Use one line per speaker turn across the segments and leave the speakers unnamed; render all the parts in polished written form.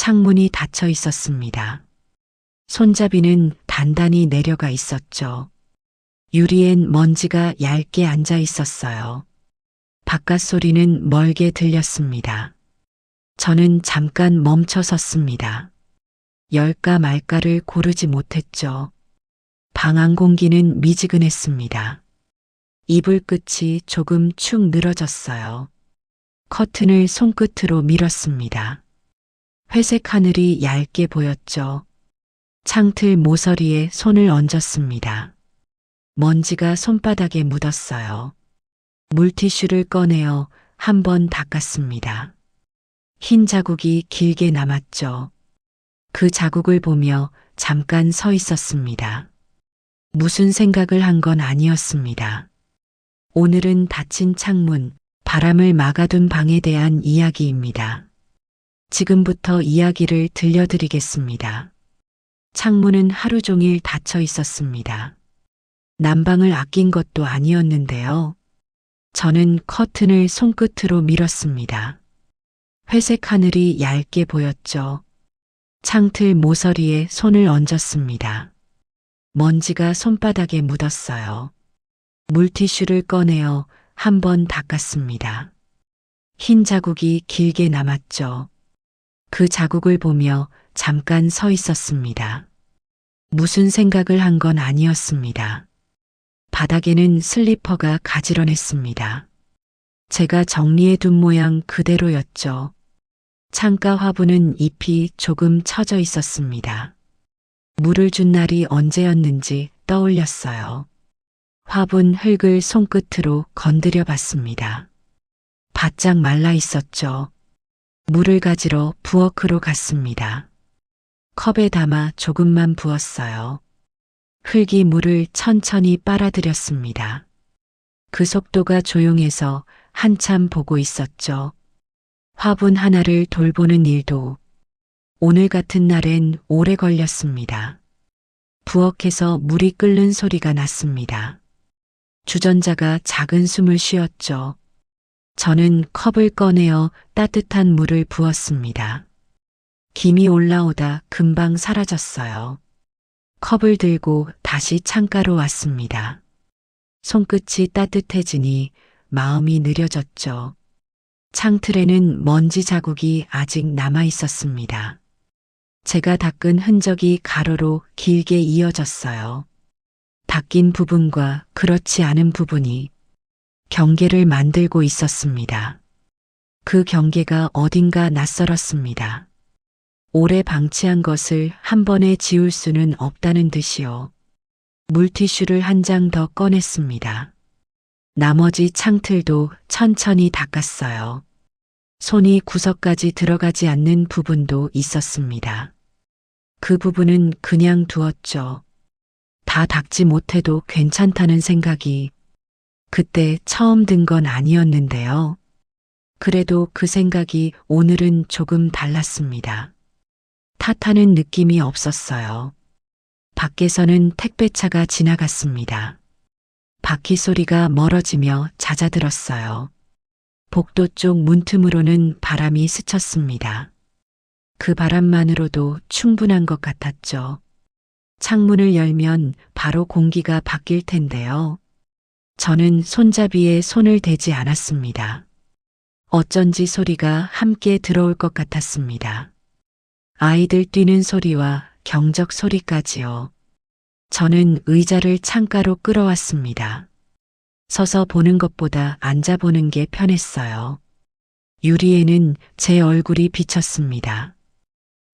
창문이 닫혀 있었습니다. 손잡이는 단단히 내려가 있었죠. 유리엔 먼지가 얇게 앉아 있었어요. 바깥 소리는 멀게 들렸습니다. 저는 잠깐 멈춰 섰습니다. 열까 말까를 고르지 못했죠. 방 안 공기는 미지근했습니다. 이불 끝이 조금 축 늘어졌어요. 커튼을 손끝으로 밀었습니다. 회색 하늘이 얇게 보였죠. 창틀 모서리에 손을 얹었습니다. 먼지가 손바닥에 묻었어요. 물티슈를 꺼내어 한 번 닦았습니다. 흰 자국이 길게 남았죠. 그 자국을 보며 잠깐 서 있었습니다. 무슨 생각을 한 건 아니었습니다. 오늘은 닫힌 창문, 바람을 막아둔 방에 대한 이야기입니다. 지금부터 이야기를 들려드리겠습니다. 창문은 하루 종일 닫혀 있었습니다. 난방을 아낀 것도 아니었는데요. 저는 커튼을 손끝으로 밀었습니다. 회색 하늘이 얇게 보였죠. 창틀 모서리에 손을 얹었습니다. 먼지가 손바닥에 묻었어요. 물티슈를 꺼내어 한 번 닦았습니다. 흰 자국이 길게 남았죠. 그 자국을 보며 잠깐 서 있었습니다. 무슨 생각을 한 건 아니었습니다. 바닥에는 슬리퍼가 가지런했습니다. 제가 정리해둔 모양 그대로였죠. 창가 화분은 잎이 조금 처져 있었습니다. 물을 준 날이 언제였는지 떠올렸어요. 화분 흙을 손끝으로 건드려 봤습니다. 바짝 말라 있었죠. 물을 가지러 부엌으로 갔습니다. 컵에 담아 조금만 부었어요. 흙이 물을 천천히 빨아들였습니다. 그 속도가 조용해서 한참 보고 있었죠. 화분 하나를 돌보는 일도 오늘 같은 날엔 오래 걸렸습니다. 부엌에서 물이 끓는 소리가 났습니다. 주전자가 작은 숨을 쉬었죠. 저는 컵을 꺼내어 따뜻한 물을 부었습니다. 김이 올라오다 금방 사라졌어요. 컵을 들고 다시 창가로 왔습니다. 손끝이 따뜻해지니 마음이 느려졌죠. 창틀에는 먼지 자국이 아직 남아 있었습니다. 제가 닦은 흔적이 가로로 길게 이어졌어요. 닦인 부분과 그렇지 않은 부분이 경계를 만들고 있었습니다. 그 경계가 어딘가 낯설었습니다. 오래 방치한 것을 한 번에 지울 수는 없다는 듯이요. 물티슈를 한 장 더 꺼냈습니다. 나머지 창틀도 천천히 닦았어요. 손이 구석까지 들어가지 않는 부분도 있었습니다. 그 부분은 그냥 두었죠. 다 닦지 못해도 괜찮다는 생각이 그때 처음 든 건 아니었는데요. 그래도 그 생각이 오늘은 조금 달랐습니다. 탓하는 느낌이 없었어요. 밖에서는 택배차가 지나갔습니다. 바퀴 소리가 멀어지며 잦아들었어요. 복도 쪽 문틈으로는 바람이 스쳤습니다. 그 바람만으로도 충분한 것 같았죠. 창문을 열면 바로 공기가 바뀔 텐데요. 저는 손잡이에 손을 대지 않았습니다. 어쩐지 소리가 함께 들어올 것 같았습니다. 아이들 뛰는 소리와 경적 소리까지요. 저는 의자를 창가로 끌어왔습니다. 서서 보는 것보다 앉아보는 게 편했어요. 유리에는 제 얼굴이 비쳤습니다.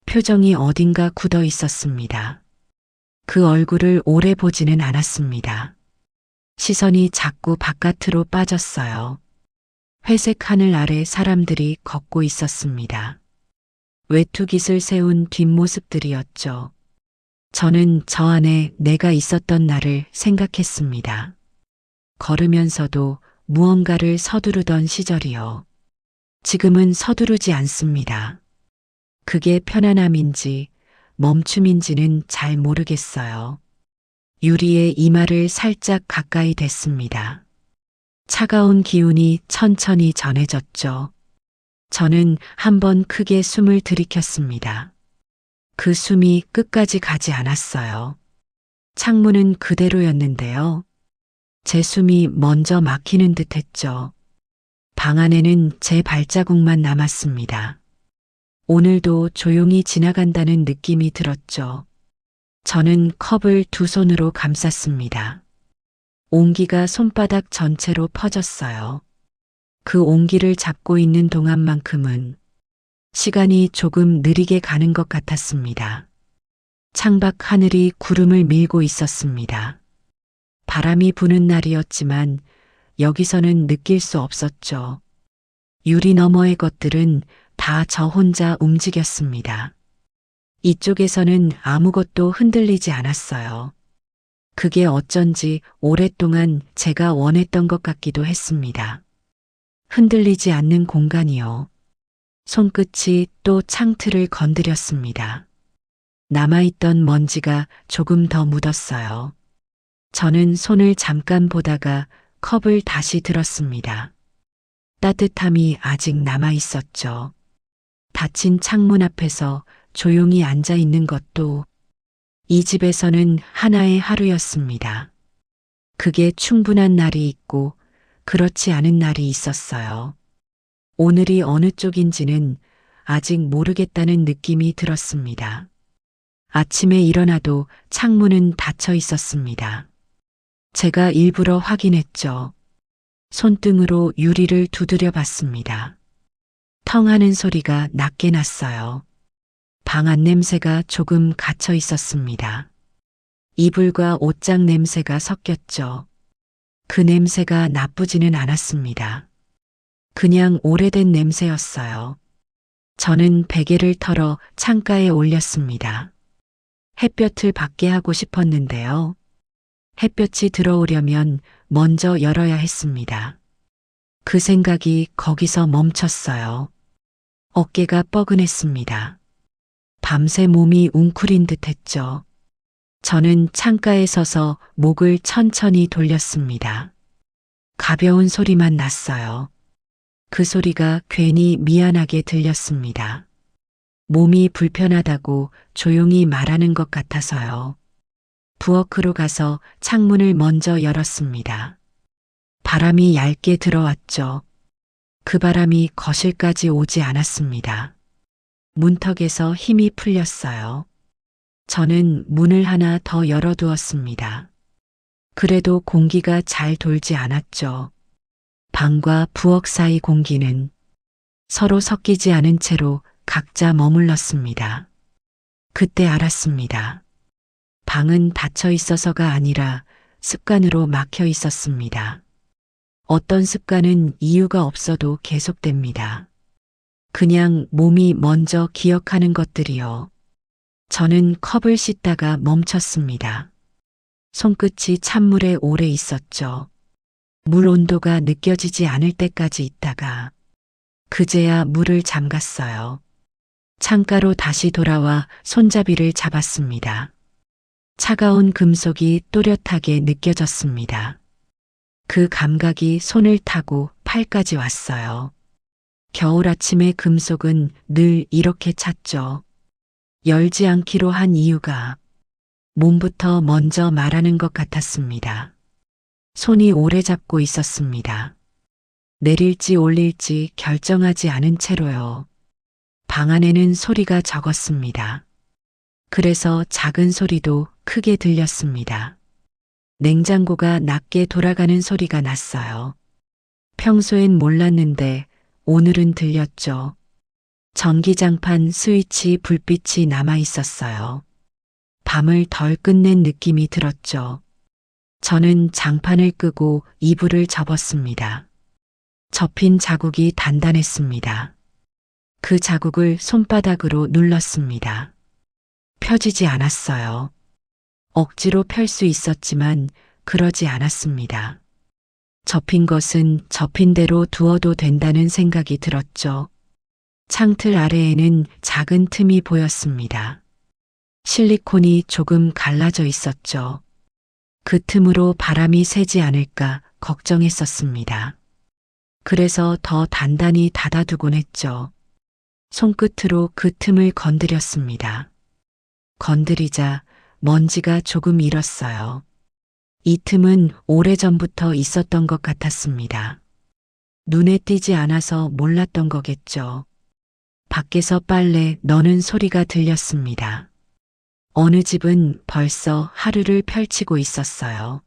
표정이 어딘가 굳어 있었습니다. 그 얼굴을 오래 보지는 않았습니다. 시선이 자꾸 바깥으로 빠졌어요. 회색 하늘 아래 사람들이 걷고 있었습니다. 외투깃을 세운 뒷모습들이었죠. 저는 저 안에 내가 있었던 날을 생각했습니다. 걸으면서도 무언가를 서두르던 시절이요. 지금은 서두르지 않습니다. 그게 편안함인지 멈춤인지는 잘 모르겠어요. 유리의 이마를 살짝 가까이 댔습니다. 차가운 기운이 천천히 전해졌죠. 저는 한번 크게 숨을 들이켰습니다. 그 숨이 끝까지 가지 않았어요. 창문은 그대로였는데요. 제 숨이 먼저 막히는 듯 했죠. 방 안에는 제 발자국만 남았습니다. 오늘도 조용히 지나간다는 느낌이 들었죠. 저는 컵을 두 손으로 감쌌습니다. 온기가 손바닥 전체로 퍼졌어요. 그 온기를 잡고 있는 동안만큼은 시간이 조금 느리게 가는 것 같았습니다. 창밖 하늘이 구름을 밀고 있었습니다. 바람이 부는 날이었지만 여기서는 느낄 수 없었죠. 유리 너머의 것들은 다 저 혼자 움직였습니다. 이쪽에서는 아무것도 흔들리지 않았어요. 그게 어쩐지 오랫동안 제가 원했던 것 같기도 했습니다. 흔들리지 않는 공간이요. 손끝이 또 창틀을 건드렸습니다. 남아있던 먼지가 조금 더 묻었어요. 저는 손을 잠깐 보다가 컵을 다시 들었습니다. 따뜻함이 아직 남아있었죠. 닫힌 창문 앞에서 조용히 앉아 있는 것도 이 집에서는 하나의 하루였습니다. 그게 충분한 날이 있고 그렇지 않은 날이 있었어요. 오늘이 어느 쪽인지는 아직 모르겠다는 느낌이 들었습니다. 아침에 일어나도 창문은 닫혀 있었습니다. 제가 일부러 확인했죠. 손등으로 유리를 두드려 봤습니다. 텅 하는 소리가 낮게 났어요. 방 안 냄새가 조금 갇혀 있었습니다. 이불과 옷장 냄새가 섞였죠. 그 냄새가 나쁘지는 않았습니다. 그냥 오래된 냄새였어요. 저는 베개를 털어 창가에 올렸습니다. 햇볕을 받게 하고 싶었는데요. 햇볕이 들어오려면 먼저 열어야 했습니다. 그 생각이 거기서 멈췄어요. 어깨가 뻐근했습니다. 밤새 몸이 웅크린 듯 했죠. 저는 창가에 서서 목을 천천히 돌렸습니다. 가벼운 소리만 났어요. 그 소리가 괜히 미안하게 들렸습니다. 몸이 불편하다고 조용히 말하는 것 같아서요. 부엌으로 가서 창문을 먼저 열었습니다. 바람이 얇게 들어왔죠. 그 바람이 거실까지 오지 않았습니다. 문턱에서 힘이 풀렸어요. 저는 문을 하나 더 열어두었습니다. 그래도 공기가 잘 돌지 않았죠. 방과 부엌 사이 공기는 서로 섞이지 않은 채로 각자 머물렀습니다. 그때 알았습니다. 방은 닫혀 있어서가 아니라 습관으로 막혀 있었습니다. 어떤 습관은 이유가 없어도 계속됩니다. 그냥 몸이 먼저 기억하는 것들이요. 저는 컵을 씻다가 멈췄습니다. 손끝이 찬물에 오래 있었죠. 물 온도가 느껴지지 않을 때까지 있다가 그제야 물을 잠갔어요. 창가로 다시 돌아와 손잡이를 잡았습니다. 차가운 금속이 또렷하게 느껴졌습니다. 그 감각이 손을 타고 팔까지 왔어요. 겨울 아침의 금속은 늘 이렇게 찼죠. 열지 않기로 한 이유가 몸부터 먼저 말하는 것 같았습니다. 손이 오래 잡고 있었습니다. 내릴지 올릴지 결정하지 않은 채로요. 방 안에는 소리가 적었습니다. 그래서 작은 소리도 크게 들렸습니다. 냉장고가 낮게 돌아가는 소리가 났어요. 평소엔 몰랐는데 오늘은 들렸죠. 전기장판 스위치 불빛이 남아 있었어요. 밤을 덜 끝낸 느낌이 들었죠. 저는 장판을 끄고 이불을 접었습니다. 접힌 자국이 단단했습니다. 그 자국을 손바닥으로 눌렀습니다. 펴지지 않았어요. 억지로 펼 수 있었지만 그러지 않았습니다. 접힌 것은 접힌 대로 두어도 된다는 생각이 들었죠. 창틀 아래에는 작은 틈이 보였습니다. 실리콘이 조금 갈라져 있었죠. 그 틈으로 바람이 새지 않을까 걱정했었습니다. 그래서 더 단단히 닫아두곤 했죠. 손끝으로 그 틈을 건드렸습니다. 건드리자 먼지가 조금 일었어요. 이 틈은 오래전부터 있었던 것 같았습니다. 눈에 띄지 않아서 몰랐던 거겠죠. 밖에서 빨래 넣는 소리가 들렸습니다. 어느 집은 벌써 하루를 펼치고 있었어요.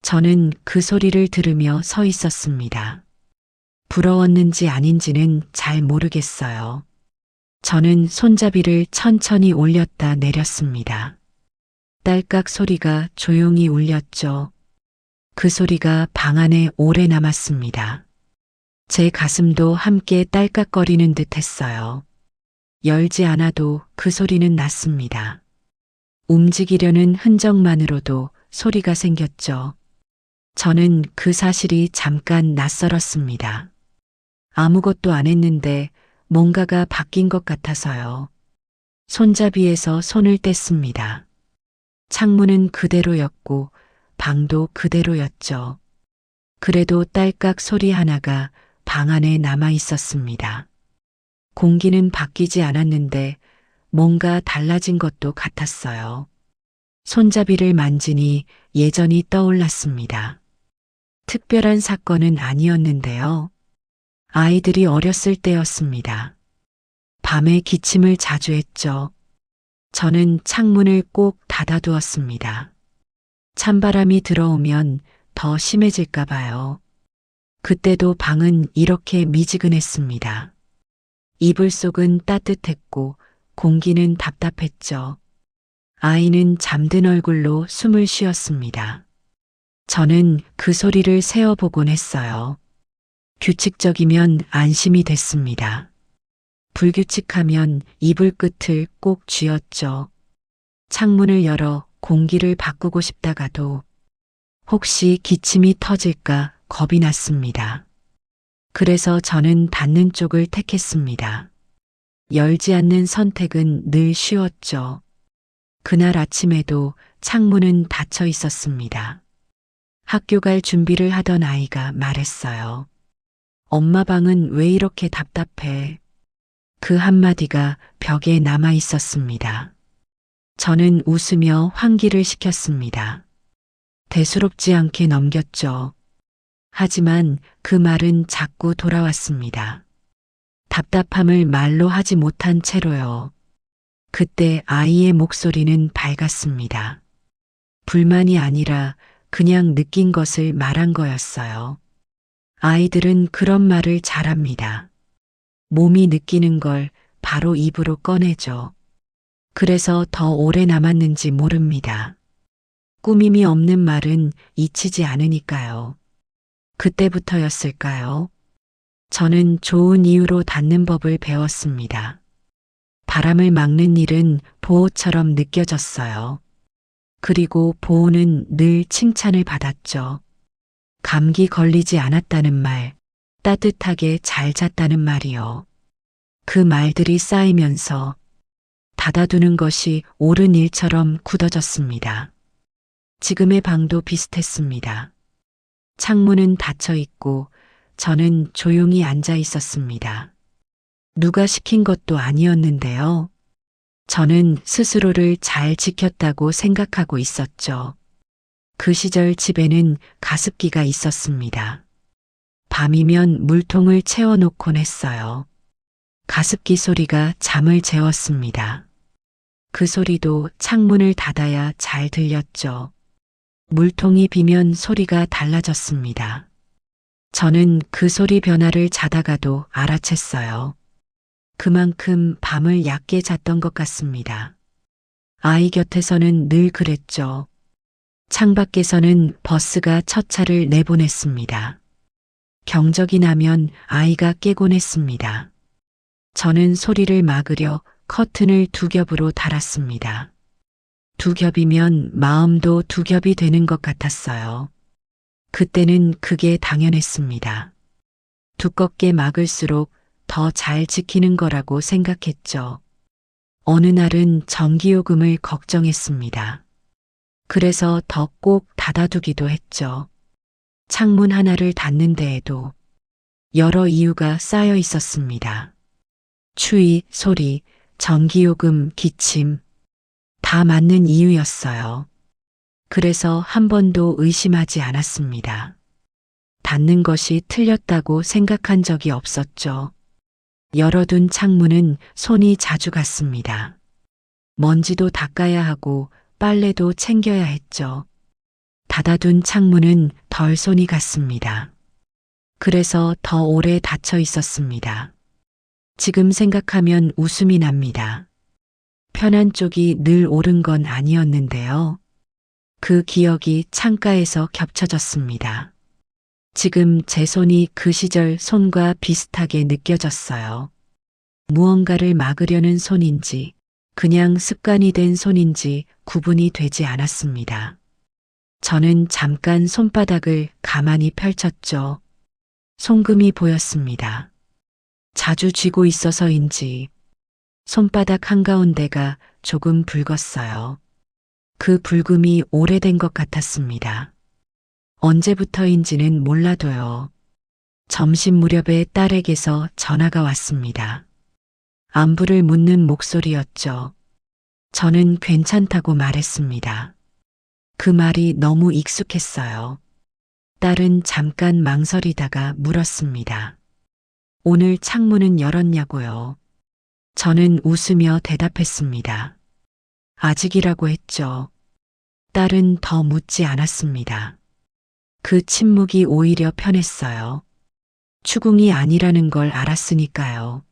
저는 그 소리를 들으며 서 있었습니다. 부러웠는지 아닌지는 잘 모르겠어요. 저는 손잡이를 천천히 올렸다 내렸습니다. 딸깍 소리가 조용히 울렸죠. 그 소리가 방 안에 오래 남았습니다. 제 가슴도 함께 딸깍거리는 듯 했어요. 열지 않아도 그 소리는 났습니다. 움직이려는 흔적만으로도 소리가 생겼죠. 저는 그 사실이 잠깐 낯설었습니다. 아무것도 안 했는데 뭔가가 바뀐 것 같아서요. 손잡이에서 손을 뗐습니다. 창문은 그대로였고 방도 그대로였죠. 그래도 딸깍 소리 하나가 방 안에 남아 있었습니다. 공기는 바뀌지 않았는데 뭔가 달라진 것도 같았어요. 손잡이를 만지니 예전이 떠올랐습니다. 특별한 사건은 아니었는데요. 아이들이 어렸을 때였습니다. 밤에 기침을 자주 했죠. 저는 창문을 꼭 닫아두었습니다. 찬바람이 들어오면 더 심해질까 봐요. 그때도 방은 이렇게 미지근했습니다. 이불 속은 따뜻했고 공기는 답답했죠. 아이는 잠든 얼굴로 숨을 쉬었습니다. 저는 그 소리를 세어보곤 했어요. 규칙적이면 안심이 됐습니다. 불규칙하면 이불 끝을 꼭 쥐었죠. 창문을 열어 공기를 바꾸고 싶다가도 혹시 기침이 터질까 겁이 났습니다. 그래서 저는 닫는 쪽을 택했습니다. 열지 않는 선택은 늘 쉬웠죠. 그날 아침에도 창문은 닫혀 있었습니다. 학교 갈 준비를 하던 아이가 말했어요. 엄마 방은 왜 이렇게 답답해? 그 한마디가 벽에 남아 있었습니다. 저는 웃으며 환기를 시켰습니다. 대수롭지 않게 넘겼죠. 하지만 그 말은 자꾸 돌아왔습니다. 답답함을 말로 하지 못한 채로요. 그때 아이의 목소리는 밝았습니다. 불만이 아니라 그냥 느낀 것을 말한 거였어요. 아이들은 그런 말을 잘합니다. 몸이 느끼는 걸 바로 입으로 꺼내죠. 그래서 더 오래 남았는지 모릅니다. 꾸밈이 없는 말은 잊히지 않으니까요. 그때부터였을까요? 저는 좋은 이유로 닫는 법을 배웠습니다. 바람을 막는 일은 보호처럼 느껴졌어요. 그리고 보호는 늘 칭찬을 받았죠. 감기 걸리지 않았다는 말, 따뜻하게 잘 잤다는 말이요. 그 말들이 쌓이면서 닫아두는 것이 옳은 일처럼 굳어졌습니다. 지금의 방도 비슷했습니다. 창문은 닫혀 있고 저는 조용히 앉아 있었습니다. 누가 시킨 것도 아니었는데요. 저는 스스로를 잘 지켰다고 생각하고 있었죠. 그 시절 집에는 가습기가 있었습니다. 밤이면 물통을 채워놓곤 했어요. 가습기 소리가 잠을 재웠습니다. 그 소리도 창문을 닫아야 잘 들렸죠. 물통이 비면 소리가 달라졌습니다. 저는 그 소리 변화를 자다가도 알아챘어요. 그만큼 밤을 얕게 잤던 것 같습니다. 아이 곁에서는 늘 그랬죠. 창밖에서는 버스가 첫 차를 내보냈습니다. 경적이 나면 아이가 깨곤 했습니다. 저는 소리를 막으려 커튼을 두 겹으로 달았습니다. 두 겹이면 마음도 두 겹이 되는 것 같았어요. 그때는 그게 당연했습니다. 두껍게 막을수록 더 잘 지키는 거라고 생각했죠. 어느 날은 전기요금을 걱정했습니다. 그래서 더 꼭 닫아두기도 했죠. 창문 하나를 닫는 데에도 여러 이유가 쌓여 있었습니다. 추위, 소리, 전기요금, 기침. 다 맞는 이유였어요. 그래서 한 번도 의심하지 않았습니다. 닫는 것이 틀렸다고 생각한 적이 없었죠. 열어둔 창문은 손이 자주 갔습니다. 먼지도 닦아야 하고 빨래도 챙겨야 했죠. 닫아둔 창문은 덜 손이 갔습니다. 그래서 더 오래 닫혀 있었습니다. 지금 생각하면 웃음이 납니다. 편한 쪽이 늘 옳은 건 아니었는데요. 그 기억이 창가에서 겹쳐졌습니다. 지금 제 손이 그 시절 손과 비슷하게 느껴졌어요. 무언가를 막으려는 손인지, 그냥 습관이 된 손인지 구분이 되지 않았습니다. 저는 잠깐 손바닥을 가만히 펼쳤죠. 송금이 보였습니다. 자주 쥐고 있어서인지 손바닥 한가운데가 조금 붉었어요. 그 붉음이 오래된 것 같았습니다. 언제부터인지는 몰라도요. 점심 무렵에 딸에게서 전화가 왔습니다. 안부를 묻는 목소리였죠. 저는 괜찮다고 말했습니다. 그 말이 너무 익숙했어요. 딸은 잠깐 망설이다가 물었습니다. 오늘 창문은 열었냐고요. 저는 웃으며 대답했습니다. 아직이라고 했죠. 딸은 더 묻지 않았습니다. 그 침묵이 오히려 편했어요. 추궁이 아니라는 걸 알았으니까요.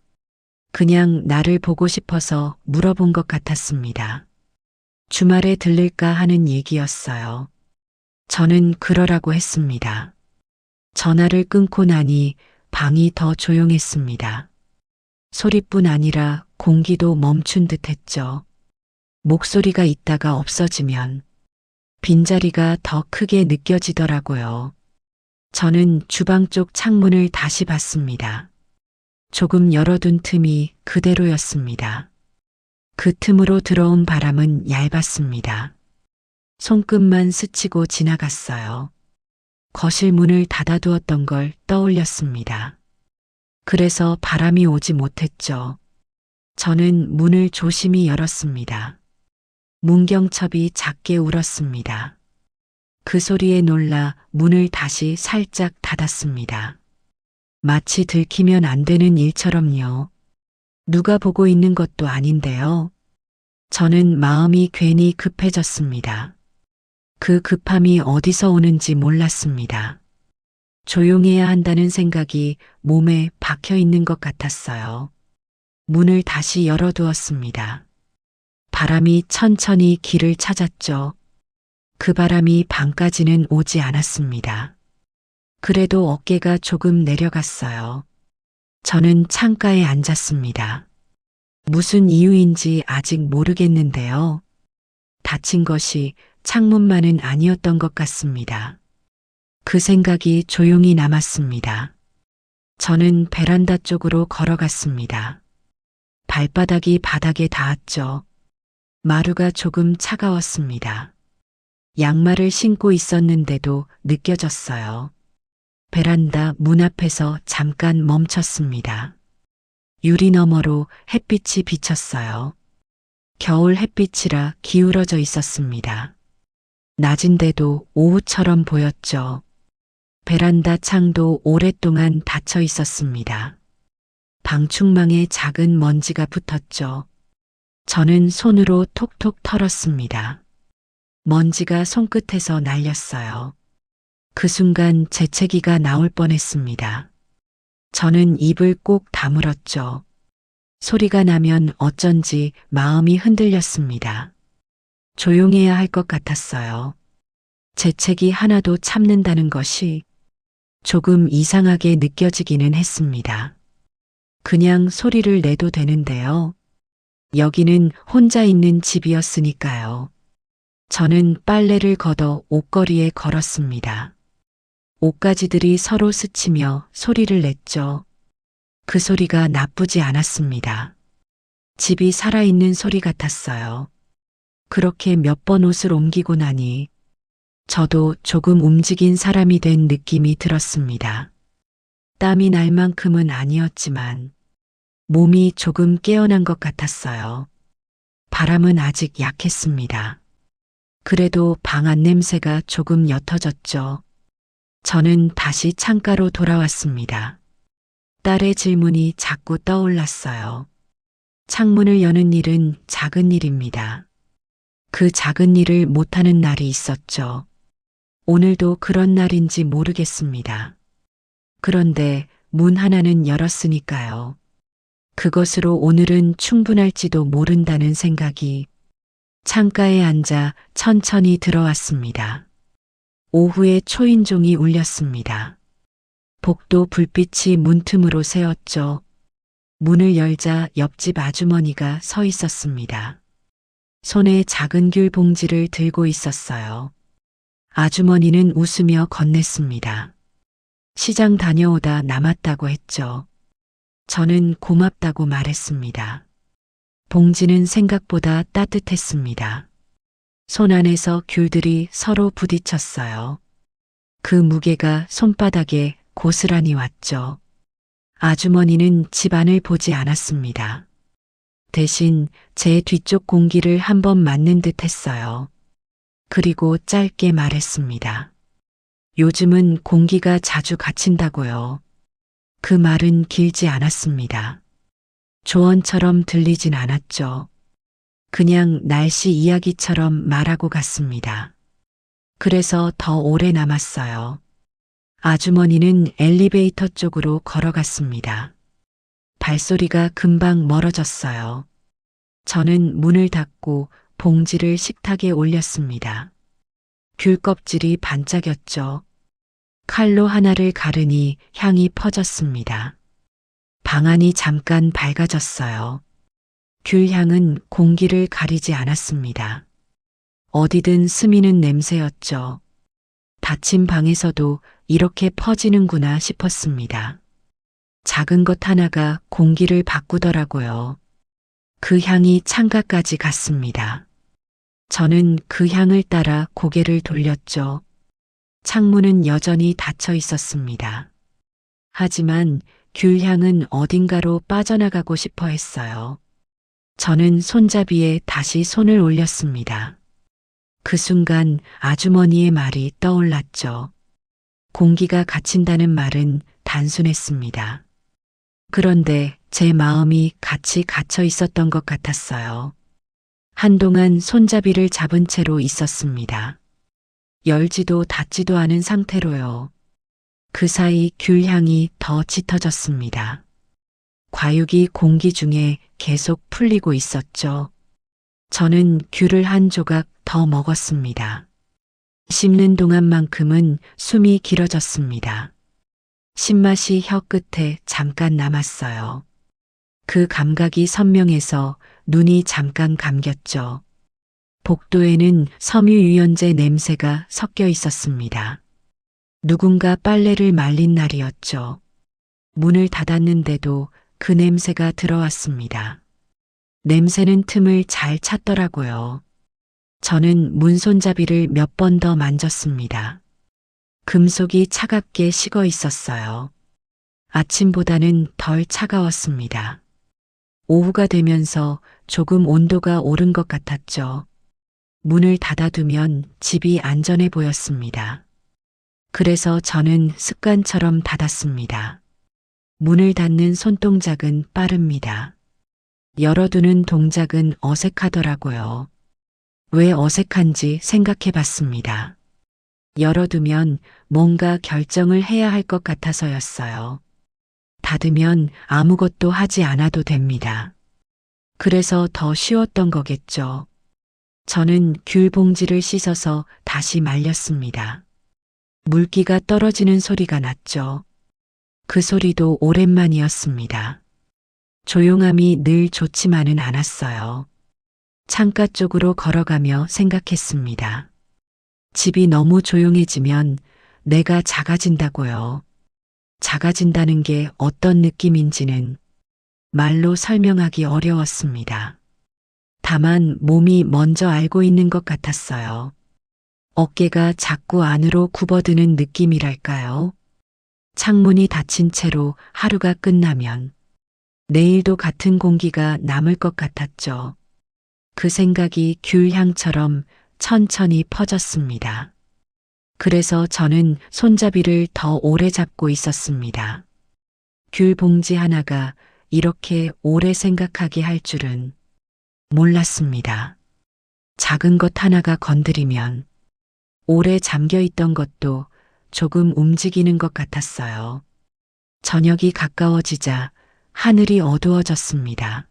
그냥 나를 보고 싶어서 물어본 것 같았습니다. 주말에 들를까 하는 얘기였어요. 저는 그러라고 했습니다. 전화를 끊고 나니 방이 더 조용했습니다. 소리뿐 아니라 공기도 멈춘 듯 했죠. 목소리가 있다가 없어지면 빈자리가 더 크게 느껴지더라고요. 저는 주방 쪽 창문을 다시 봤습니다. 조금 열어둔 틈이 그대로였습니다. 그 틈으로 들어온 바람은 얇았습니다. 손끝만 스치고 지나갔어요. 거실 문을 닫아두었던 걸 떠올렸습니다. 그래서 바람이 오지 못했죠. 저는 문을 조심히 열었습니다. 문경첩이 작게 울었습니다. 그 소리에 놀라 문을 다시 살짝 닫았습니다. 마치 들키면 안 되는 일처럼요. 누가 보고 있는 것도 아닌데요. 저는 마음이 괜히 급해졌습니다. 그 급함이 어디서 오는지 몰랐습니다. 조용해야 한다는 생각이 몸에 박혀 있는 것 같았어요. 문을 다시 열어두었습니다. 바람이 천천히 길을 찾았죠. 그 바람이 방까지는 오지 않았습니다. 그래도 어깨가 조금 내려갔어요. 저는 창가에 앉았습니다. 무슨 이유인지 아직 모르겠는데요. 다친 것이 창문만은 아니었던 것 같습니다. 그 생각이 조용히 남았습니다. 저는 베란다 쪽으로 걸어갔습니다. 발바닥이 바닥에 닿았죠. 마루가 조금 차가웠습니다. 양말을 신고 있었는데도 느껴졌어요. 베란다 문 앞에서 잠깐 멈췄습니다. 유리 너머로 햇빛이 비쳤어요. 겨울 햇빛이라 기울어져 있었습니다. 낮인데도 오후처럼 보였죠. 베란다 창도 오랫동안 닫혀 있었습니다. 방충망에 작은 먼지가 붙었죠. 저는 손으로 톡톡 털었습니다. 먼지가 손끝에서 날렸어요. 그 순간 재채기가 나올 뻔했습니다. 저는 입을 꼭 다물었죠. 소리가 나면 어쩐지 마음이 흔들렸습니다. 조용해야 할 것 같았어요. 재채기 하나도 참는다는 것이 조금 이상하게 느껴지기는 했습니다. 그냥 소리를 내도 되는데요. 여기는 혼자 있는 집이었으니까요. 저는 빨래를 걷어 옷걸이에 걸었습니다. 옷가지들이 서로 스치며 소리를 냈죠. 그 소리가 나쁘지 않았습니다. 집이 살아있는 소리 같았어요. 그렇게 몇 번 옷을 옮기고 나니 저도 조금 움직인 사람이 된 느낌이 들었습니다. 땀이 날 만큼은 아니었지만 몸이 조금 깨어난 것 같았어요. 바람은 아직 약했습니다. 그래도 방 안 냄새가 조금 옅어졌죠. 저는 다시 창가로 돌아왔습니다. 딸의 질문이 자꾸 떠올랐어요. 창문을 여는 일은 작은 일입니다. 그 작은 일을 못하는 날이 있었죠. 오늘도 그런 날인지 모르겠습니다. 그런데 문 하나는 열었으니까요. 그것으로 오늘은 충분할지도 모른다는 생각이 창가에 앉아 천천히 들어왔습니다. 오후에 초인종이 울렸습니다. 복도 불빛이 문틈으로 새었죠. 문을 열자 옆집 아주머니가 서 있었습니다. 손에 작은 귤 봉지를 들고 있었어요. 아주머니는 웃으며 건넸습니다. 시장 다녀오다 남았다고 했죠. 저는 고맙다고 말했습니다. 봉지는 생각보다 따뜻했습니다. 손 안에서 귤들이 서로 부딪혔어요. 그 무게가 손바닥에 고스란히 왔죠. 아주머니는 집안을 보지 않았습니다. 대신 제 뒤쪽 공기를 한번 맞는 듯 했어요. 그리고 짧게 말했습니다. 요즘은 공기가 자주 갇힌다고요. 그 말은 길지 않았습니다. 조언처럼 들리진 않았죠. 그냥 날씨 이야기처럼 말하고 갔습니다. 그래서 더 오래 남았어요. 아주머니는 엘리베이터 쪽으로 걸어갔습니다. 발소리가 금방 멀어졌어요. 저는 문을 닫고 봉지를 식탁에 올렸습니다. 귤 껍질이 반짝였죠. 칼로 하나를 가르니 향이 퍼졌습니다. 방 안이 잠깐 밝아졌어요. 귤 향은 공기를 가리지 않았습니다. 어디든 스미는 냄새였죠. 닫힌 방에서도 이렇게 퍼지는구나 싶었습니다. 작은 것 하나가 공기를 바꾸더라고요. 그 향이 창가까지 갔습니다. 저는 그 향을 따라 고개를 돌렸죠. 창문은 여전히 닫혀 있었습니다. 하지만 귤향은 어딘가로 빠져나가고 싶어 했어요. 저는 손잡이에 다시 손을 올렸습니다. 그 순간 아주머니의 말이 떠올랐죠. 공기가 갇힌다는 말은 단순했습니다. 그런데 제 마음이 같이 갇혀 있었던 것 같았어요. 한동안 손잡이를 잡은 채로 있었습니다. 열지도 닫지도 않은 상태로요. 그 사이 귤향이 더 짙어졌습니다. 과육이 공기 중에 계속 풀리고 있었죠. 저는 귤을 한 조각 더 먹었습니다. 씹는 동안만큼은 숨이 길어졌습니다. 신맛이 혀 끝에 잠깐 남았어요. 그 감각이 선명해서 눈이 잠깐 감겼죠. 복도에는 섬유유연제 냄새가 섞여 있었습니다. 누군가 빨래를 말린 날이었죠. 문을 닫았는데도 그 냄새가 들어왔습니다. 냄새는 틈을 잘 찾더라고요. 저는 문손잡이를 몇 번 더 만졌습니다. 금속이 차갑게 식어 있었어요. 아침보다는 덜 차가웠습니다. 오후가 되면서 조금 온도가 오른 것 같았죠. 문을 닫아두면 집이 안전해 보였습니다. 그래서 저는 습관처럼 닫았습니다. 문을 닫는 손동작은 빠릅니다. 열어두는 동작은 어색하더라고요. 왜 어색한지 생각해 봤습니다. 열어두면 뭔가 결정을 해야 할 것 같아서였어요. 닫으면 아무것도 하지 않아도 됩니다. 그래서 더 쉬웠던 거겠죠. 저는 귤 봉지를 씻어서 다시 말렸습니다. 물기가 떨어지는 소리가 났죠. 그 소리도 오랜만이었습니다. 조용함이 늘 좋지만은 않았어요. 창가 쪽으로 걸어가며 생각했습니다. 집이 너무 조용해지면 내가 작아진다고요. 작아진다는 게 어떤 느낌인지는 말로 설명하기 어려웠습니다. 다만 몸이 먼저 알고 있는 것 같았어요. 어깨가 자꾸 안으로 굽어드는 느낌이랄까요? 창문이 닫힌 채로 하루가 끝나면 내일도 같은 공기가 남을 것 같았죠. 그 생각이 귤향처럼 천천히 퍼졌습니다. 그래서 저는 손잡이를 더 오래 잡고 있었습니다. 귤 봉지 하나가 이렇게 오래 생각하게 할 줄은 몰랐습니다. 작은 것 하나가 건드리면 오래 잠겨 있던 것도 조금 움직이는 것 같았어요. 저녁이 가까워지자 하늘이 어두워졌습니다.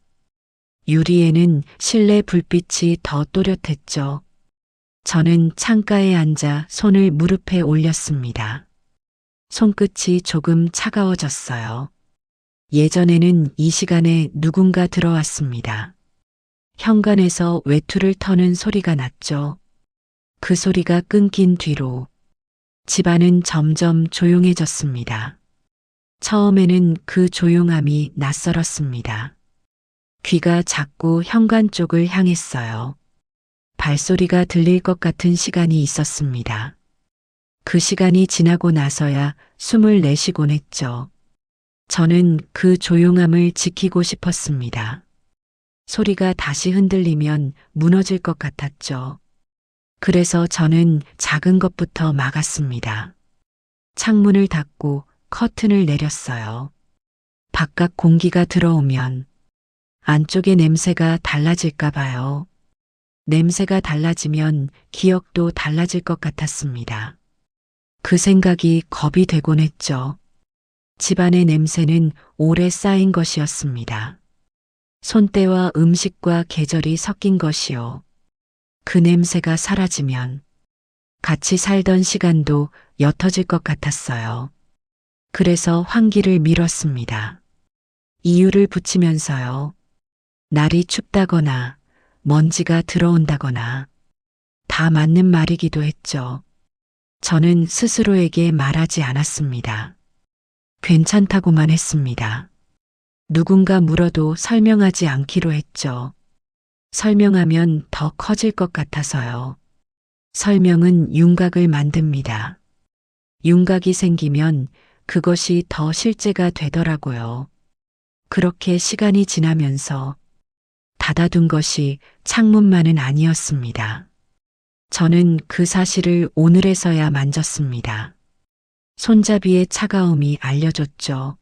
유리에는 실내 불빛이 더 또렷했죠. 저는 창가에 앉아 손을 무릎에 올렸습니다. 손끝이 조금 차가워졌어요. 예전에는 이 시간에 누군가 들어왔습니다. 현관에서 외투를 터는 소리가 났죠. 그 소리가 끊긴 뒤로 집안은 점점 조용해졌습니다. 처음에는 그 조용함이 낯설었습니다. 귀가 자꾸 현관 쪽을 향했어요. 발소리가 들릴 것 같은 시간이 있었습니다. 그 시간이 지나고 나서야 숨을 내쉬곤 했죠. 저는 그 조용함을 지키고 싶었습니다. 소리가 다시 흔들리면 무너질 것 같았죠. 그래서 저는 작은 것부터 막았습니다. 창문을 닫고 커튼을 내렸어요. 바깥 공기가 들어오면 안쪽의 냄새가 달라질까 봐요. 냄새가 달라지면 기억도 달라질 것 같았습니다. 그 생각이 겁이 되곤 했죠. 집안의 냄새는 오래 쌓인 것이었습니다. 손때와 음식과 계절이 섞인 것이요. 그 냄새가 사라지면 같이 살던 시간도 옅어질 것 같았어요. 그래서 환기를 밀었습니다. 이유를 붙이면서요. 날이 춥다거나 먼지가 들어온다거나 다 맞는 말이기도 했죠. 저는 스스로에게 말하지 않았습니다. 괜찮다고만 했습니다. 누군가 물어도 설명하지 않기로 했죠. 설명하면 더 커질 것 같아서요. 설명은 윤곽을 만듭니다. 윤곽이 생기면 그것이 더 실제가 되더라고요. 그렇게 시간이 지나면서 닫아둔 것이 창문만은 아니었습니다. 저는 그 사실을 오늘에서야 만졌습니다. 손잡이의 차가움이 알려줬죠.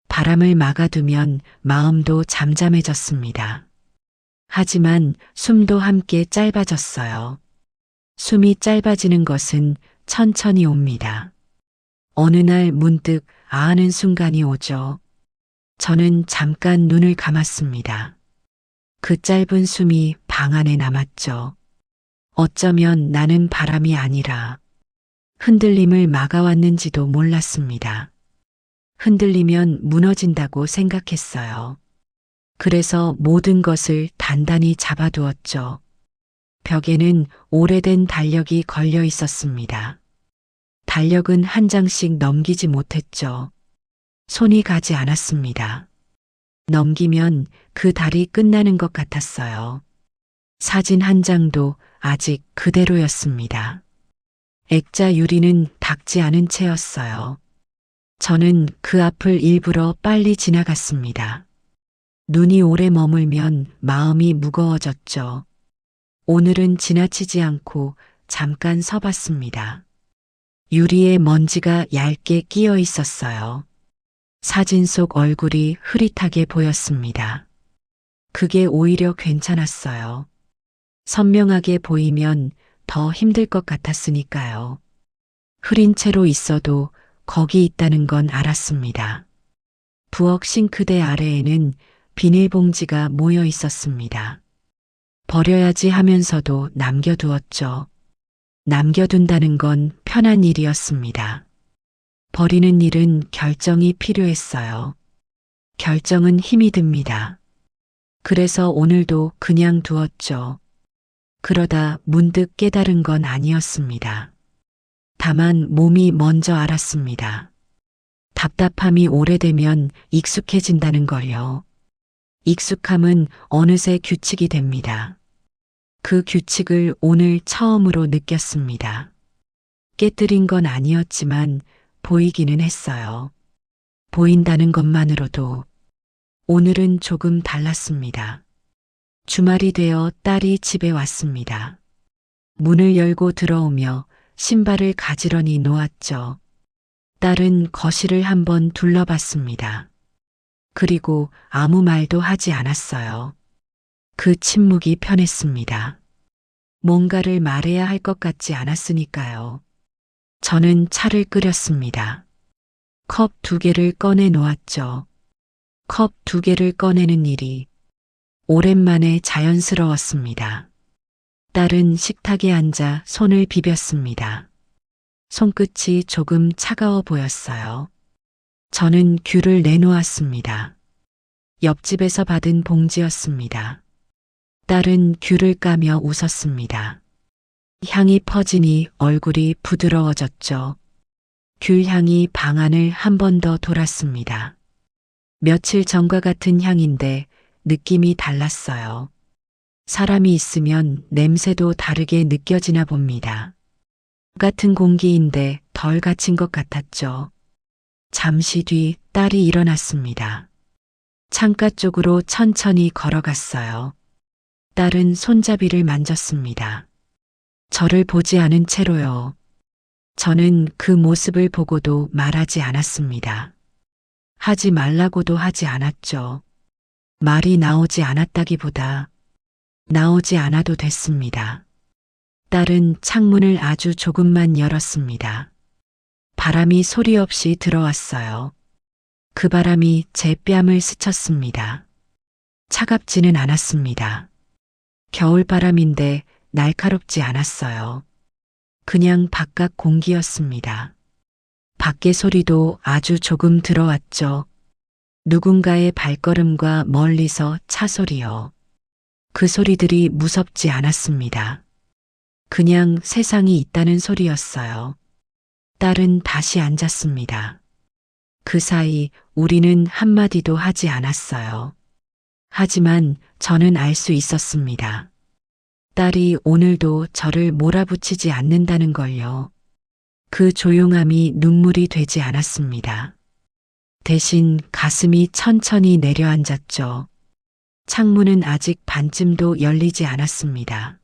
바람을 막아두면 마음도 잠잠해졌습니다. 하지만 숨도 함께 짧아졌어요. 숨이 짧아지는 것은 천천히 옵니다. 어느 날 문득 아하는 순간이 오죠. 저는 잠깐 눈을 감았습니다. 그 짧은 숨이 방 안에 남았죠. 어쩌면 나는 바람이 아니라 흔들림을 막아왔는지도 몰랐습니다. 흔들리면 무너진다고 생각했어요. 그래서 모든 것을 단단히 잡아두었죠. 벽에는 오래된 달력이 걸려 있었습니다. 달력은 한 장씩 넘기지 못했죠. 손이 가지 않았습니다. 넘기면 그 달이 끝나는 것 같았어요. 사진 한 장도 아직 그대로였습니다. 액자 유리는 닦지 않은 채였어요. 저는 그 앞을 일부러 빨리 지나갔습니다. 눈이 오래 머물면 마음이 무거워졌죠. 오늘은 지나치지 않고 잠깐 서봤습니다. 유리에 먼지가 얇게 끼어 있었어요. 사진 속 얼굴이 흐릿하게 보였습니다. 그게 오히려 괜찮았어요. 선명하게 보이면 더 힘들 것 같았으니까요. 흐린 채로 있어도 거기 있다는 건 알았습니다. 부엌 싱크대 아래에는 비닐봉지가 모여 있었습니다. 버려야지 하면서도 남겨두었죠. 남겨둔다는 건 편한 일이었습니다. 버리는 일은 결정이 필요했어요. 결정은 힘이 듭니다. 그래서 오늘도 그냥 두었죠. 그러다 문득 깨달은 건 아니었습니다. 다만 몸이 먼저 알았습니다. 답답함이 오래되면 익숙해진다는 걸요. 익숙함은 어느새 규칙이 됩니다. 그 규칙을 오늘 처음으로 느꼈습니다. 깨뜨린 건 아니었지만 보이기는 했어요. 보인다는 것만으로도 오늘은 조금 달랐습니다. 주말이 되어 딸이 집에 왔습니다. 문을 열고 들어오며 신발을 가지런히 놓았죠. 딸은 거실을 한번 둘러봤습니다. 그리고 아무 말도 하지 않았어요. 그 침묵이 편했습니다. 뭔가를 말해야 할 것 같지 않았으니까요. 저는 차를 끓였습니다. 컵 2개를 꺼내 놓았죠. 컵 2개를 꺼내는 일이 오랜만에 자연스러웠습니다. 딸은 식탁에 앉아 손을 비볐습니다. 손끝이 조금 차가워 보였어요. 저는 귤을 내놓았습니다. 옆집에서 받은 봉지였습니다. 딸은 귤을 까며 웃었습니다. 향이 퍼지니 얼굴이 부드러워졌죠. 귤 향이 방 안을 한 번 더 돌았습니다. 며칠 전과 같은 향인데 느낌이 달랐어요. 사람이 있으면 냄새도 다르게 느껴지나 봅니다. 같은 공기인데 덜 갇힌 것 같았죠. 잠시 뒤 딸이 일어났습니다. 창가 쪽으로 천천히 걸어갔어요. 딸은 손잡이를 만졌습니다. 저를 보지 않은 채로요. 저는 그 모습을 보고도 말하지 않았습니다. 하지 말라고도 하지 않았죠. 말이 나오지 않았다기보다 나오지 않아도 됐습니다. 딸은 창문을 아주 조금만 열었습니다. 바람이 소리 없이 들어왔어요. 그 바람이 제 뺨을 스쳤습니다. 차갑지는 않았습니다. 겨울바람인데 날카롭지 않았어요. 그냥 바깥 공기였습니다. 밖의 소리도 아주 조금 들어왔죠. 누군가의 발걸음과 멀리서 차 소리요. 그 소리들이 무섭지 않았습니다. 그냥 세상이 있다는 소리였어요. 딸은 다시 앉았습니다. 그 사이 우리는 한마디도 하지 않았어요. 하지만 저는 알 수 있었습니다. 딸이 오늘도 저를 몰아붙이지 않는다는 걸요. 그 조용함이 눈물이 되지 않았습니다. 대신 가슴이 천천히 내려앉았죠. 창문은 아직 반쯤도 열리지 않았습니다.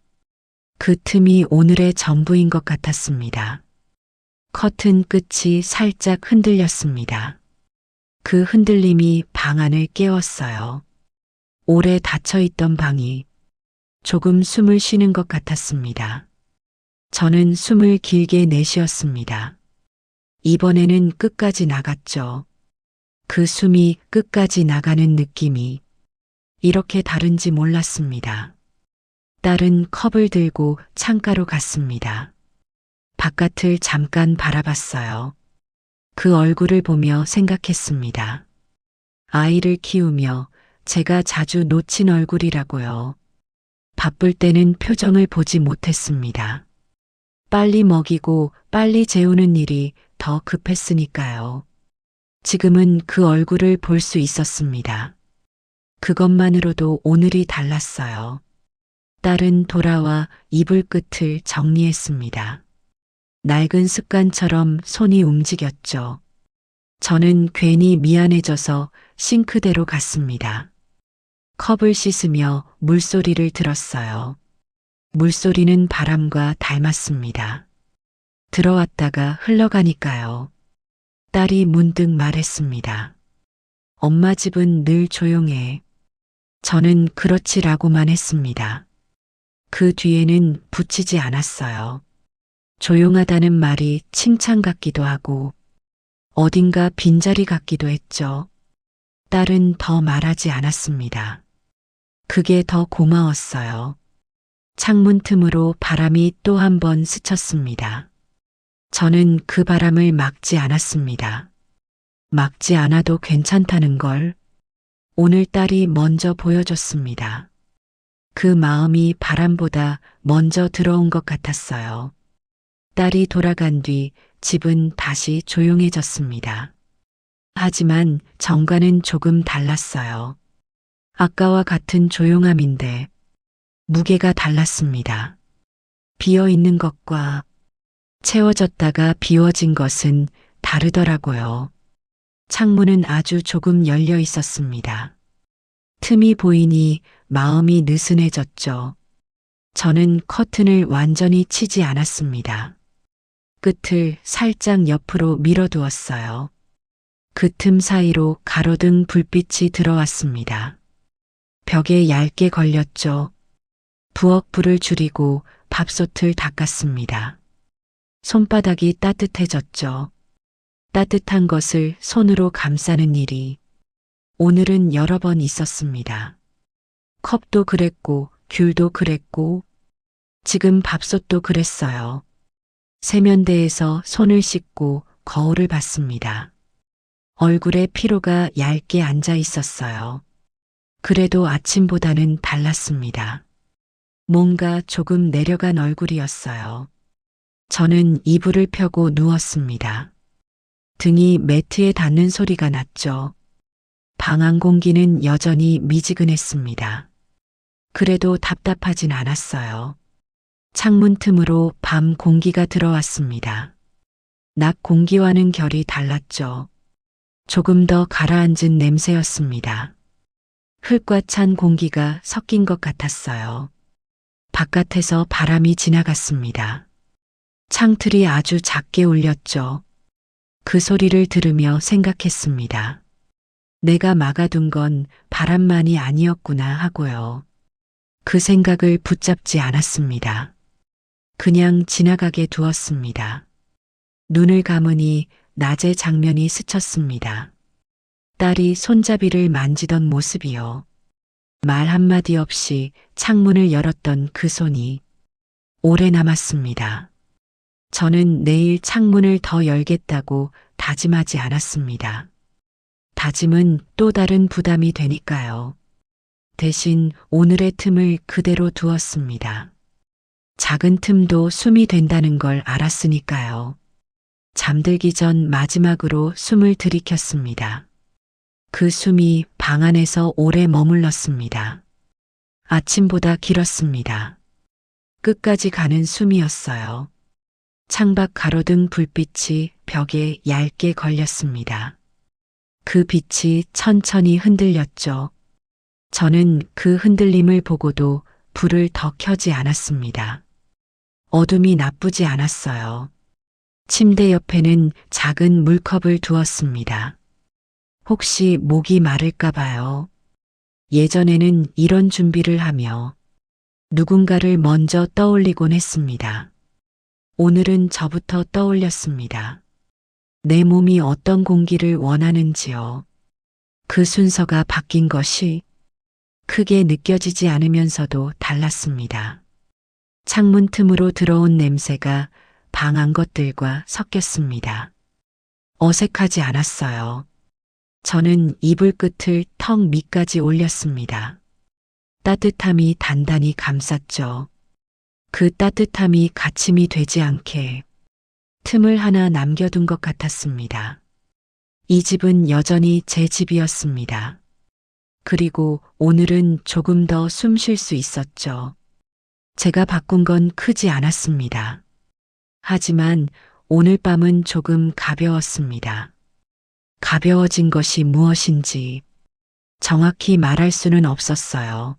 그 틈이 오늘의 전부인 것 같았습니다. 커튼 끝이 살짝 흔들렸습니다. 그 흔들림이 방 안을 깨웠어요. 오래 닫혀있던 방이 조금 숨을 쉬는 것 같았습니다. 저는 숨을 길게 내쉬었습니다. 이번에는 끝까지 나갔죠. 그 숨이 끝까지 나가는 느낌이 이렇게 다른지 몰랐습니다. 딸은 컵을 들고 창가로 갔습니다. 바깥을 잠깐 바라봤어요. 그 얼굴을 보며 생각했습니다. 아이를 키우며 제가 자주 놓친 얼굴이라고요. 바쁠 때는 표정을 보지 못했습니다. 빨리 먹이고 빨리 재우는 일이 더 급했으니까요. 지금은 그 얼굴을 볼 수 있었습니다. 그것만으로도 오늘이 달랐어요. 딸은 돌아와 이불 끝을 정리했습니다. 낡은 습관처럼 손이 움직였죠. 저는 괜히 미안해져서 싱크대로 갔습니다. 컵을 씻으며 물소리를 들었어요. 물소리는 바람과 닮았습니다. 들어왔다가 흘러가니까요. 딸이 문득 말했습니다. 엄마 집은 늘 조용해. 저는 그렇지라고만 했습니다. 그 뒤에는 붙이지 않았어요. 조용하다는 말이 칭찬 같기도 하고 어딘가 빈자리 같기도 했죠. 딸은 더 말하지 않았습니다. 그게 더 고마웠어요. 창문 틈으로 바람이 또 한 번 스쳤습니다. 저는 그 바람을 막지 않았습니다. 막지 않아도 괜찮다는 걸 오늘 딸이 먼저 보여줬습니다. 그 마음이 바람보다 먼저 들어온 것 같았어요. 딸이 돌아간 뒤 집은 다시 조용해졌습니다. 하지만 정과는 조금 달랐어요. 아까와 같은 조용함인데 무게가 달랐습니다. 비어 있는 것과 채워졌다가 비워진 것은 다르더라고요. 창문은 아주 조금 열려 있었습니다. 틈이 보이니 마음이 느슨해졌죠. 저는 커튼을 완전히 치지 않았습니다. 끝을 살짝 옆으로 밀어두었어요. 그 틈 사이로 가로등 불빛이 들어왔습니다. 벽에 얇게 걸렸죠. 부엌 불을 줄이고 밥솥을 닦았습니다. 손바닥이 따뜻해졌죠. 따뜻한 것을 손으로 감싸는 일이 오늘은 여러 번 있었습니다. 컵도 그랬고 귤도 그랬고 지금 밥솥도 그랬어요. 세면대에서 손을 씻고 거울을 봤습니다. 얼굴에 피로가 얇게 앉아 있었어요. 그래도 아침보다는 달랐습니다. 뭔가 조금 내려간 얼굴이었어요. 저는 이불을 펴고 누웠습니다. 등이 매트에 닿는 소리가 났죠. 방 안 공기는 여전히 미지근했습니다. 그래도 답답하진 않았어요. 창문 틈으로 밤 공기가 들어왔습니다. 낮 공기와는 결이 달랐죠. 조금 더 가라앉은 냄새였습니다. 흙과 찬 공기가 섞인 것 같았어요. 바깥에서 바람이 지나갔습니다. 창틀이 아주 작게 울렸죠. 그 소리를 들으며 생각했습니다. 내가 막아둔 건 바람만이 아니었구나 하고요. 그 생각을 붙잡지 않았습니다. 그냥 지나가게 두었습니다. 눈을 감으니 낮의 장면이 스쳤습니다. 딸이 손잡이를 만지던 모습이요. 말 한마디 없이 창문을 열었던 그 손이 오래 남았습니다. 저는 내일 창문을 더 열겠다고 다짐하지 않았습니다. 다짐은 또 다른 부담이 되니까요. 대신 오늘의 틈을 그대로 두었습니다. 작은 틈도 숨이 된다는 걸 알았으니까요. 잠들기 전 마지막으로 숨을 들이켰습니다. 그 숨이 방 안에서 오래 머물렀습니다. 아침보다 길었습니다. 끝까지 가는 숨이었어요. 창밖 가로등 불빛이 벽에 얇게 걸렸습니다. 그 빛이 천천히 흔들렸죠. 저는 그 흔들림을 보고도 불을 더 켜지 않았습니다. 어둠이 나쁘지 않았어요. 침대 옆에는 작은 물컵을 두었습니다. 혹시 목이 마를까 봐요. 예전에는 이런 준비를 하며 누군가를 먼저 떠올리곤 했습니다. 오늘은 저부터 떠올렸습니다. 내 몸이 어떤 공기를 원하는지요. 그 순서가 바뀐 것이 크게 느껴지지 않으면서도 달랐습니다. 창문 틈으로 들어온 냄새가 방 안 것들과 섞였습니다. 어색하지 않았어요. 저는 이불 끝을 턱 밑까지 올렸습니다. 따뜻함이 단단히 감쌌죠. 그 따뜻함이 갇힘이 되지 않게 틈을 하나 남겨둔 것 같았습니다. 이 집은 여전히 제 집이었습니다. 그리고 오늘은 조금 더 숨 쉴 수 있었죠. 제가 바꾼 건 크지 않았습니다. 하지만 오늘 밤은 조금 가벼웠습니다. 가벼워진 것이 무엇인지 정확히 말할 수는 없었어요.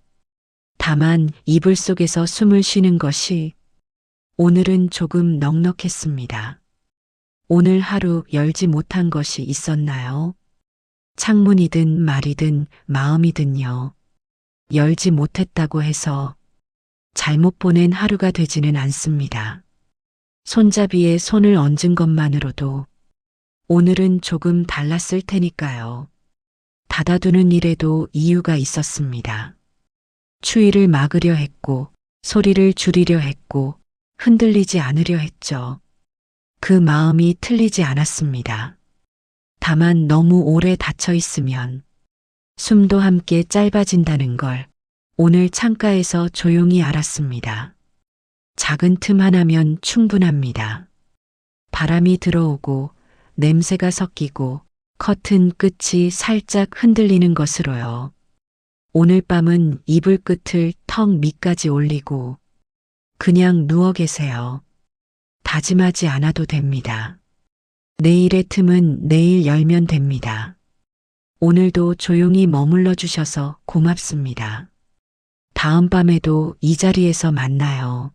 다만 이불 속에서 숨을 쉬는 것이 오늘은 조금 넉넉했습니다. 오늘 하루 열지 못한 것이 있었나요? 창문이든 말이든 마음이든요. 열지 못했다고 해서 잘못 보낸 하루가 되지는 않습니다. 손잡이에 손을 얹은 것만으로도 오늘은 조금 달랐을 테니까요. 닫아두는 일에도 이유가 있었습니다. 추위를 막으려 했고, 소리를 줄이려 했고, 흔들리지 않으려 했죠. 그 마음이 틀리지 않았습니다. 다만 너무 오래 닫혀 있으면 숨도 함께 짧아진다는 걸 오늘 창가에서 조용히 알았습니다. 작은 틈 하나면 충분합니다. 바람이 들어오고 냄새가 섞이고 커튼 끝이 살짝 흔들리는 것으로요. 오늘 밤은 이불 끝을 턱 밑까지 올리고 그냥 누워 계세요. 다짐하지 않아도 됩니다. 내일의 틈은 내일 열면 됩니다. 오늘도 조용히 머물러 주셔서 고맙습니다. 다음 밤에도 이 자리에서 만나요.